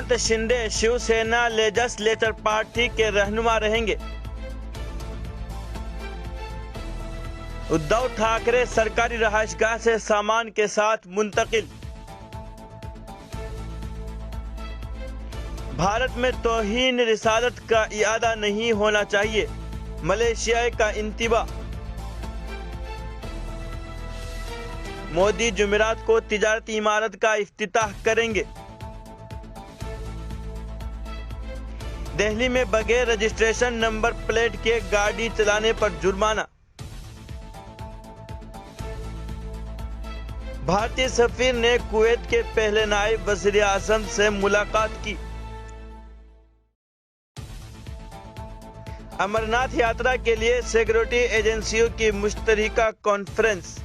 Eknath Shinde Shiv Sena legislature party के रहनुमा रहेंगे। उद्धव ठाकरे सरकारी रहायशगाह से सामान के साथ मुंतकिल। भारत में तौहीन रिसालत का इरादा नहीं होना चाहिए, मलेशिया का इंतबा। मोदी जुमेरात को तिजारती इमारत का इफ्तिताह करेंगे। दिल्ली में बगैर रजिस्ट्रेशन नंबर प्लेट के गाड़ी चलाने पर जुर्माना। भारतीय सफीर ने कुवैत के पहले नायब वज़ीर आज़म से मुलाकात की। अमरनाथ यात्रा के लिए सिक्योरिटी एजेंसियों की मुश्तरका कॉन्फ्रेंस।